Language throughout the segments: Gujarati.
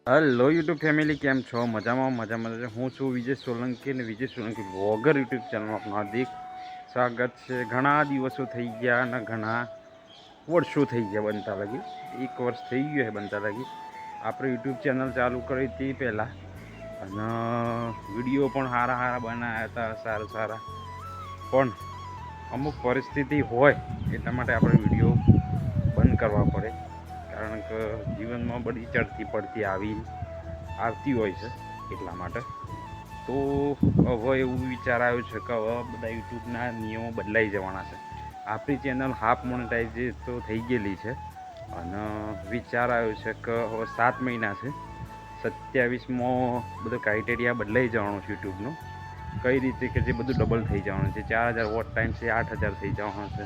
હેલો યુટ્યુબ ફેમિલી, કેમ છો? મજામાં મજામાં. હું છું વિજય સોલંકી અને વિજય સોલંકી વ્લોગર યુટ્યુબ ચેનલમાં આપનું હાર્દિક સ્વાગત છે. ઘણા દિવસો થઈ ગયા અને ઘણા વર્ષો થઈ ગયા બનતા લાગી. 1 વર્ષ થઈ ગયું છે બનતા લાગી. આપણે યુટ્યુબ ચેનલ ચાલુ કરી હતી પહેલાં, અને વિડીયો પણ સારા બનાવ્યા હતા, સારા પણ અમુક પરિસ્થિતિ હોય એટલા માટે આપણે વિડીયો બંધ કરવા પડે. કારણ કે જીવનમાં બધી ચડતી પડતી આવતી હોય છે, એટલા માટે. તો હવે એવું વિચાર આવ્યો છે કે હવે બધા યુટ્યુબના નિયમો બદલાઈ જવાના છે. આપણી ચેનલ હાફ મોનેટાઈઝ તો થઈ ગયેલી છે, અને વિચાર આવ્યો છે કે હવે 7 મહિના છે, 27માં બધો ક્રાઇટેરિયા બદલાઈ જવાનો છે યુટ્યુબનો. કઈ રીતે કે જે બધું ડબલ થઈ જવાનું છે. 4000 વોટ ટાઈમ છે, 8000 થઈ જવાનું છે.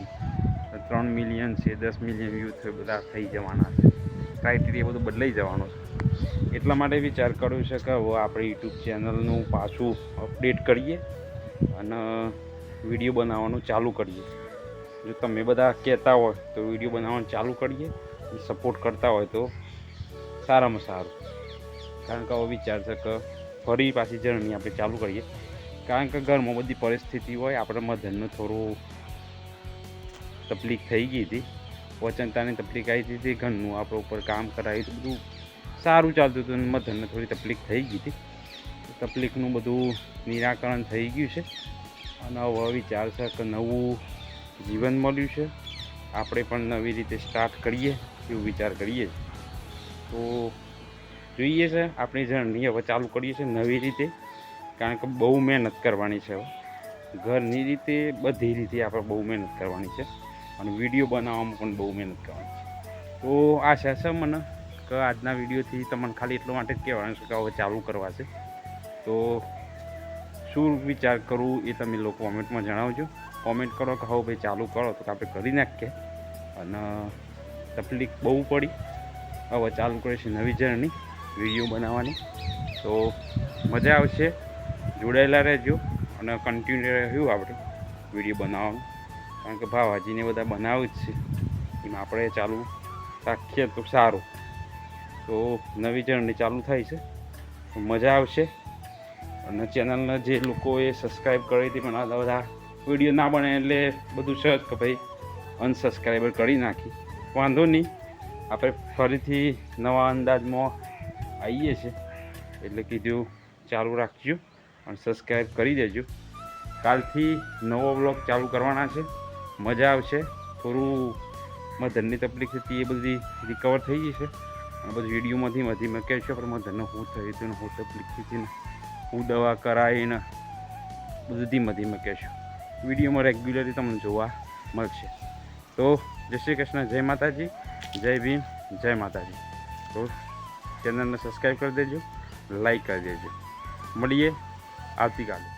3 મિલિયન છે, 10 મિલિયન વ્યૂ છે, બધા થઈ જવાના છે. ક્રાઇટેરિયા બધું બદલાઈ જવાનું છે. એટલા માટે વિચાર કર્યો છે કે હવે આપણે યુટ્યુબ ચેનલનું પાછું અપડેટ કરીએ અને વિડીયો બનાવવાનું ચાલુ કરીએ. જો તમે બધા કહેતા હોય તો વિડીયો બનાવવાનું ચાલુ કરીએ, સપોર્ટ કરતા હોય તો સારામાં સારું. કારણ કે હવે વિચાર છે કે ફરી પાછી જર્ની આપણે ચાલુ કરીએ. કારણ કે ઘરમાં બધી પરિસ્થિતિ હોય, આપણે મધનનું થોડું તકલીફ થઈ ગઈ હતી, વચનતાની તકલીફ આવી હતી, ઘરનું આપણે ઉપર કામ કરાવ્યું હતું, બધું સારું ચાલતું હતું. મધનને થોડી તકલીફ થઈ ગઈ હતી. તકલીફનું બધું નિરાકરણ થઈ ગયું છે, અને હવે વિચાર છે કે નવું જીવન મળ્યું છે, આપણે પણ નવી રીતે સ્ટાર્ટ કરીએ એવું વિચાર કરીએ. તો જોઈએ છે, આપણી જર્ની હવે ચાલુ કરીએ છીએ નવી રીતે. કારણ કે બહુ મહેનત કરવાની છે. હવે ઘરની રીતે બધી રીતે આપણે બહુ મહેનત કરવાની છે, અને વિડીયો બનાવવામાં પણ બહુ મહેનત કરવાની છે. તો આશા છે મને કે આજના વિડીયોથી તમને ખાલી એટલો માટે જ કહેવાનું છે કે હવે ચાલુ કરવા છે. તો શું વિચાર કરું એ તમે લોકો કોમેન્ટમાં જણાવજો. કોમેન્ટ કરો કે હવે ભાઈ ચાલુ કરો, તો આપણે કરી નાખીએ. અને તકલીફ બહુ પડી, હવે ચાલુ કરીશું નવી જર્ની વિડીયો બનાવવાની. તો મજા આવશે, જોડાયેલા રહેજો અને કન્ટિન્યુ રહ્યું આપણે વિડીયો બનાવવાનું. કારણ કે ભાવભાજીને બધા બનાવું જ છે, એમાં આપણે ચાલુ રાખીએ તો સારું. તો નવી જર્ની ચાલુ થાય છે, તો મજા આવશે. અને ચેનલને જે લોકોએ સબસ્ક્રાઈબ કરી હતી, પણ આ બધા વિડીયો ના બને એટલે બધું સહજ કે ભાઈ અનસબસ્ક્રાઈબર કરી નાખી. વાંધો નહીં, આપણે ફરીથી નવા અંદાજમાં આવીએ છીએ, એટલે કીધું ચાલુ રાખજો અને સબસ્ક્રાઈબ કરી દેજો. કાલથી નવો બ્લોગ ચાલુ કરવાના છે, મજા આવશે. થોડું મધરની તકલીફ હતી એ બધી રિકવર થઈ ગઈ છે, અને બધું વિડીયોમાં ધીમે ધીમે કહેશો પણ મધરને શું થયું હતું ને શું તકલીફ હતી ને હું દવા કરાવીને બધું ધીમે ધીમે કહેશો. વિડીયોમાં રેગ્યુલરલી તમને જોવા મળશે. તો જય શ્રી કૃષ્ણ, જય માતાજી, જય ભીમ, જય માતાજી. તો ચેનલને સબસ્ક્રાઈબ કરી દેજો, લાઈક કરી દેજો. મળીએ આવતીકાલે.